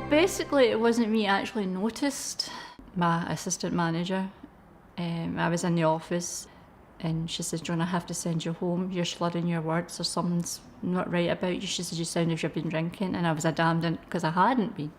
Basically, it wasn't me actually noticed. My assistant manager, I was in the office and she says, John, I have to send you home. You're slurring your words or something's not right about you. She says, you sound as if you've been drinking. And I was a damned in because I hadn't been.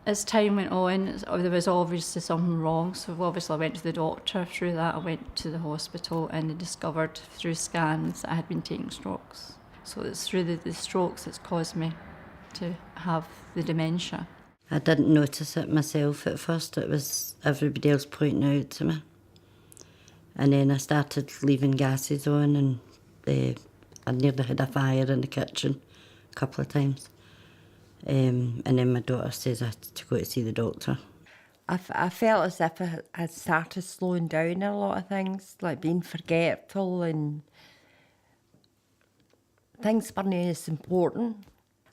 As time went on, there was obviously something wrong. So obviously I went to the doctor. Through that, I went to the hospital and they discovered through scans that I had been taking strokes. So it's through the strokes that's caused me to have the dementia. I didn't notice it myself at first. It was everybody else pointing it out to me. And then I started leaving gases on and I nearly had a fire in the kitchen a couple of times. And then my daughter says I had to go to see the doctor. I felt as if I had started slowing down a lot of things, like being forgetful and things weren't as important.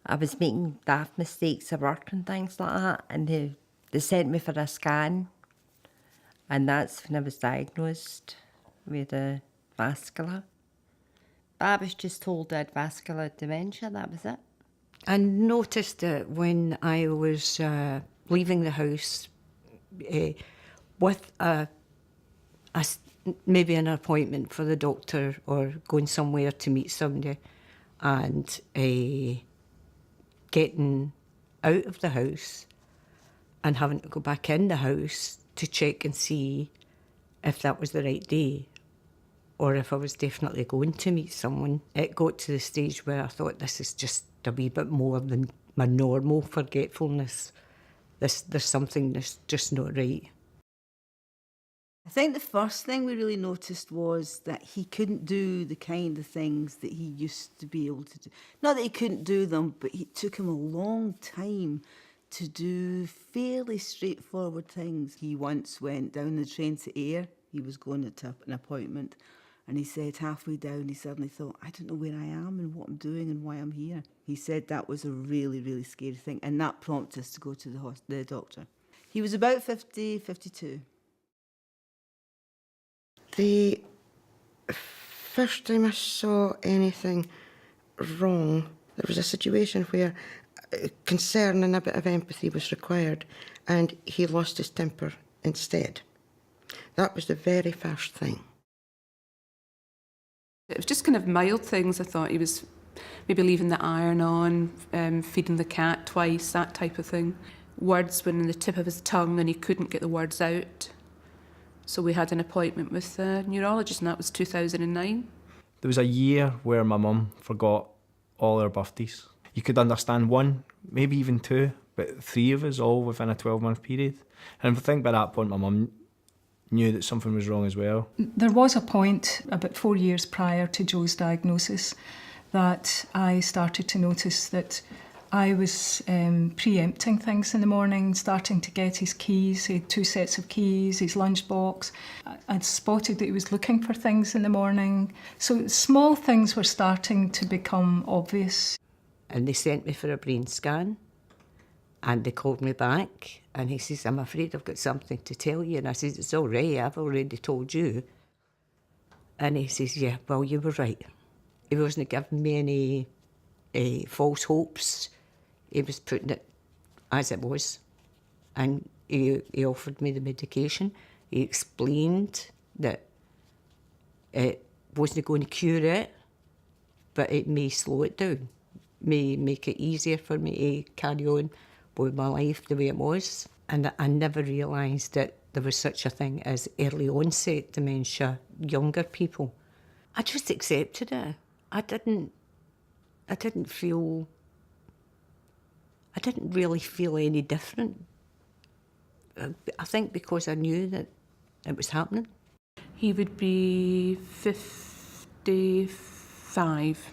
I was making daft mistakes at work and things like that, and they sent me for a scan, and that's when I was diagnosed with a vascular. I was just told I had vascular dementia, that was it. I noticed it when I was leaving the house with maybe an appointment for the doctor or going somewhere to meet somebody, and getting out of the house and having to go back in the house to check and see if that was the right day or if I was definitely going to meet someone. It got to the stage where I thought, this is just a wee bit more than my normal forgetfulness. There's something that's just not right. I think the first thing we really noticed was that he couldn't do the kind of things that he used to be able to do. Not that he couldn't do them, but it took him a long time to do fairly straightforward things. He once went down the train to Ayr. He was going to an appointment, and he said halfway down he suddenly thought, I don't know where I am and what I'm doing and why I'm here. He said that was a really, really scary thing, and that prompted us to go to the doctor. He was about 50, 52. The first time I saw anything wrong, there was a situation where concern and a bit of empathy was required, and he lost his temper instead. That was the very first thing. It was just kind of mild things. I thought he was maybe leaving the iron on, feeding the cat twice, that type of thing. Words were on the tip of his tongue and he couldn't get the words out. So we had an appointment with a neurologist, and that was 2009. There was a year where my mum forgot all our birthdays. You could understand one, maybe even two, but three of us all within a 12-month period. And I think by that point my mum knew that something was wrong as well. There was a point about 4 years prior to Joe's diagnosis that I started to notice that I was preempting things in the morning, starting to get his keys. He had 2 sets of keys, his lunchbox. I'd spotted that he was looking for things in the morning. So small things were starting to become obvious. And they sent me for a brain scan, and they called me back, and he says, I'm afraid I've got something to tell you. And I says, it's all right, I've already told you. And he says, yeah, well, you were right. He wasn't giving me any false hopes. He was putting it as it was. And he offered me the medication. He explained that it wasn't going to cure it, but it may slow it down, may make it easier for me to carry on with my life the way it was. And I never realised that there was such a thing as early onset dementia, younger people. I just accepted it. I didn't really feel any different. I think because I knew that it was happening. He would be 55,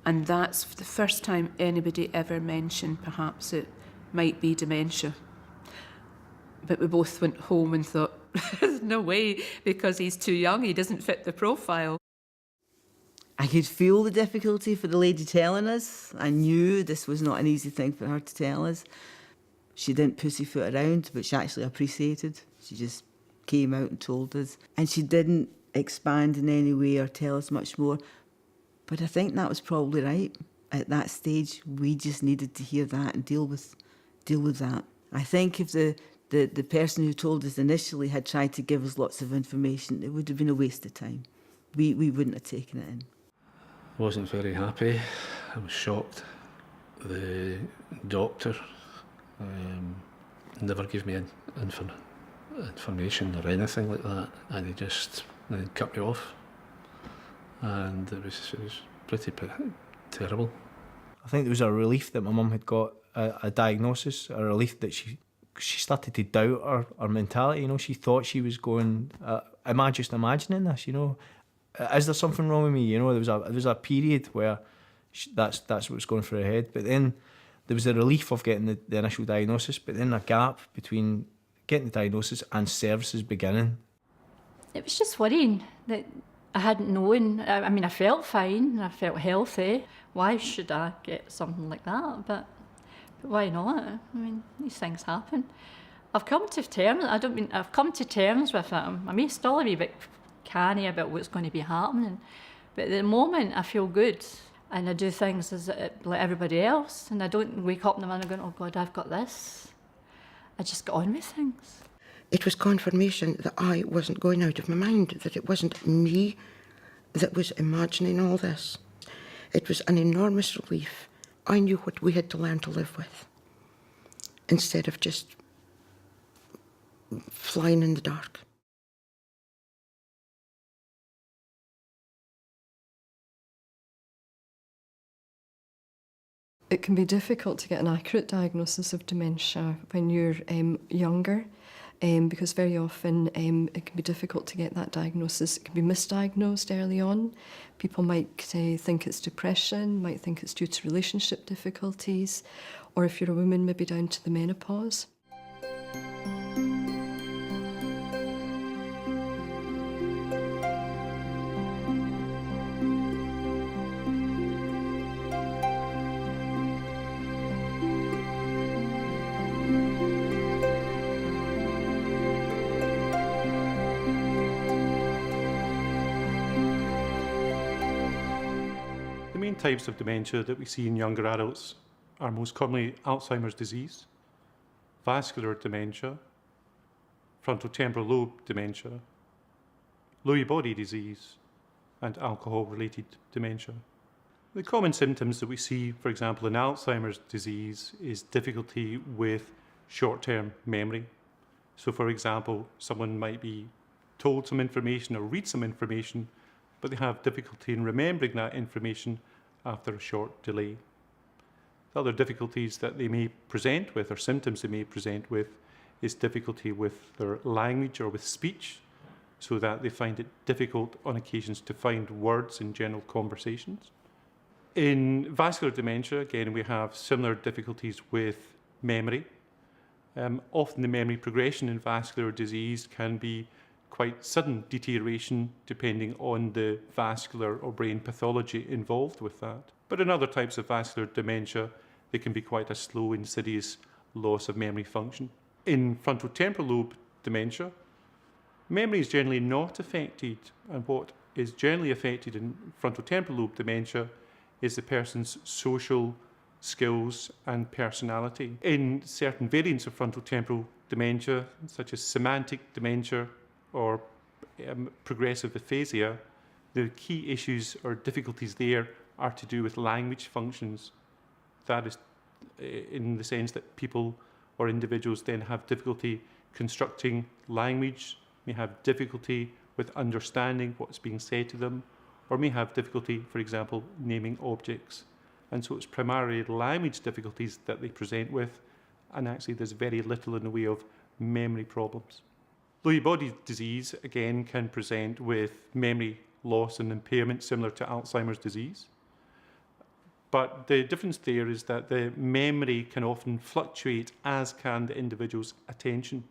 and that's the first time anybody ever mentioned perhaps it might be dementia. But we both went home and thought, there's no way, because he's too young, he doesn't fit the profile. I could feel the difficulty for the lady telling us. I knew this was not an easy thing for her to tell us. She didn't pussyfoot around, which I actually appreciated. She just came out and told us. And she didn't expand in any way or tell us much more. But I think that was probably right. at that stage, we just needed to hear that and deal with that. I think if the person who told us initially had tried to give us lots of information, it would have been a waste of time. We wouldn't have taken it in. Wasn't very happy. I was shocked. The doctor never gave me information or anything like that, and he just cut me off, and it was pretty terrible. I think there was a relief that my mum had got a diagnosis, a relief that she started to doubt her mentality. You know, she thought she was going. Am I just imagining this? You know, is there something wrong with me? You know, there was a period where that's what was going through her head. But then there was the relief of getting the initial diagnosis, but then a gap between getting the diagnosis and services beginning. It was just worrying that I hadn't known. I mean, I felt fine and I felt healthy. Why should I get something like that? But why not? I mean, these things happen. I've come to terms. I've come to terms with it. I may still be a bit canny about what's going to be happening, but at the moment I feel good, and I do things like everybody else, and I don't wake up in the morning going, "Oh God, I've got this." I just get on with things. It was confirmation that I wasn't going out of my mind, that it wasn't me that was imagining all this. It was an enormous relief. I knew what we had to learn to live with, instead of just flying in the dark. It can be difficult to get an accurate diagnosis of dementia when you're younger, because very often it can be difficult to get that diagnosis. It can be misdiagnosed early on. People might think it's depression, might think it's due to relationship difficulties, or if you're a woman, maybe down to the menopause. The main types of dementia that we see in younger adults are most commonly Alzheimer's disease, vascular dementia, frontotemporal lobe dementia, Lewy body disease, and alcohol-related dementia. The common symptoms that we see, for example, in Alzheimer's disease is difficulty with short-term memory. So, for example, someone might be told some information or read some information, but they have difficulty in remembering that information after a short delay. The other difficulties that they may present with, or symptoms they may present with, is difficulty with their language or with speech, so that they find it difficult on occasions to find words in general conversations. In vascular dementia, again, we have similar difficulties with memory. Often the memory progression in vascular disease can be quite sudden deterioration depending on the vascular or brain pathology involved with that. But in other types of vascular dementia, there can be quite a slow, insidious loss of memory function. In frontotemporal lobe dementia, memory is generally not affected, and what is generally affected in frontotemporal lobe dementia is the person's social skills and personality. In certain variants of frontotemporal dementia, such as semantic dementia or progressive aphasia, the key issues or difficulties there are to do with language functions. That is in the sense that people or individuals then have difficulty constructing language, may have difficulty with understanding what's being said to them, or may have difficulty, for example, naming objects. And so it's primarily language difficulties that they present with, and actually there's very little in the way of memory problems. Lewy body disease, again, can present with memory loss and impairment similar to Alzheimer's disease. But the difference there is that the memory can often fluctuate, as can the individual's attention.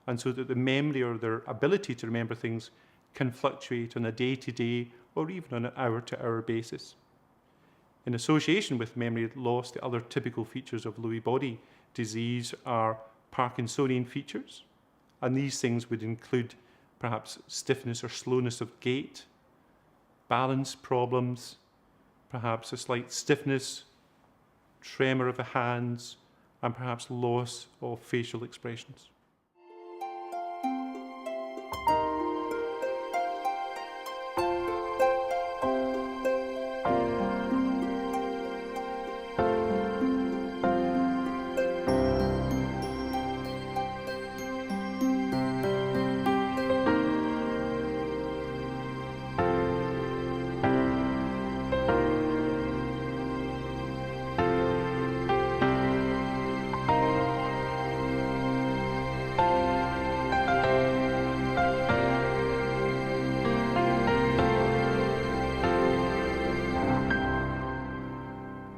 And so that the memory or their ability to remember things can fluctuate on a day-to-day or even on an hour-to-hour basis. In association with memory loss, the other typical features of Lewy body disease are Parkinsonian features. And these things would include perhaps stiffness or slowness of gait, balance problems, perhaps a slight stiffness, tremor of the hands, and perhaps loss of facial expressions.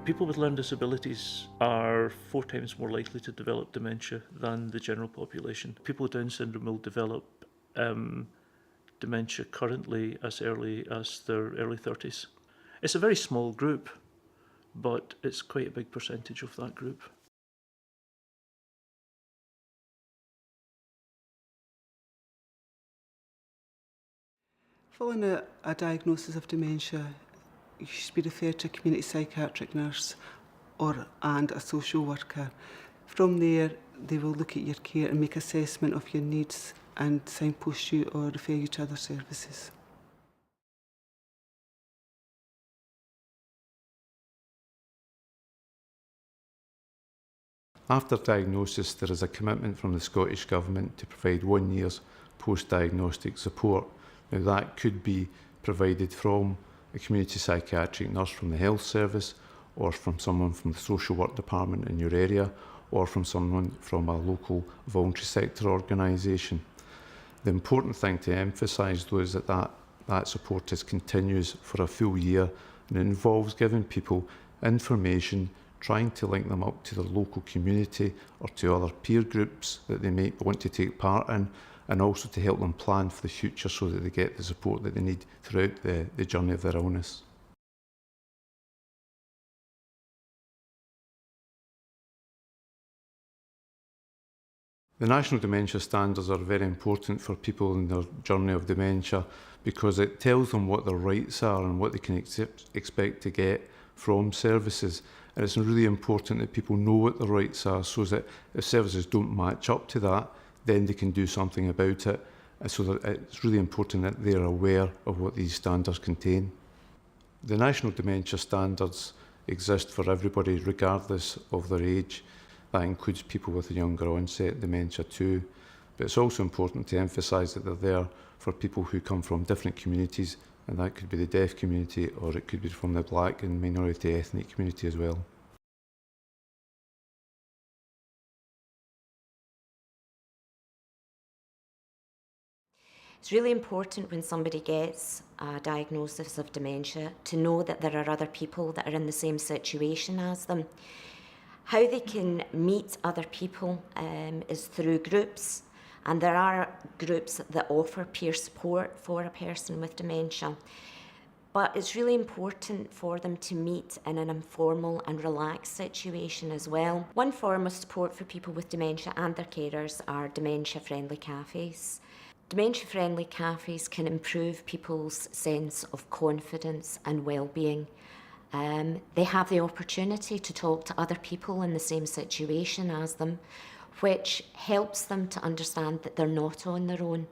People with learning disabilities are 4 times more likely to develop dementia than the general population. People with Down syndrome will develop dementia currently as early as their early 30s. It's a very small group, but it's quite a big percentage of that group. Following a diagnosis of dementia, you should be referred to a community psychiatric nurse and a social worker. From there, they will look at your care and make assessment of your needs and signpost you or refer you to other services. After diagnosis, there is a commitment from the Scottish Government to provide 1 year's post-diagnostic support. Now that could be provided from a community psychiatric nurse from the health service, or from someone from the social work department in your area, or from someone from a local voluntary sector organisation. The important thing to emphasise though is that support is continuous for a full year, and it involves giving people information, trying to link them up to their local community or to other peer groups that they may want to take part in, and also to help them plan for the future so that they get the support that they need throughout the journey of their illness. The National Dementia Standards are very important for people in their journey of dementia because it tells them what their rights are and what they can expect to get from services. And it's really important that people know what their rights are so that if services don't match up to that, then they can do something about it. And so that it's really important that they're aware of what these standards contain. The National Dementia Standards exist for everybody regardless of their age. That includes people with a younger onset dementia too. But it's also important to emphasise that they're there for people who come from different communities, and that could be the deaf community or it could be from the black and minority ethnic community as well. It's really important when somebody gets a diagnosis of dementia to know that there are other people that are in the same situation as them. How they can meet other people is through groups, and there are groups that offer peer support for a person with dementia. But it's really important for them to meet in an informal and relaxed situation as well. One form of support for people with dementia and their carers are dementia-friendly cafes. Dementia-friendly cafes can improve people's sense of confidence and well-being. They have the opportunity to talk to other people in the same situation as them, which helps them to understand that they're not on their own.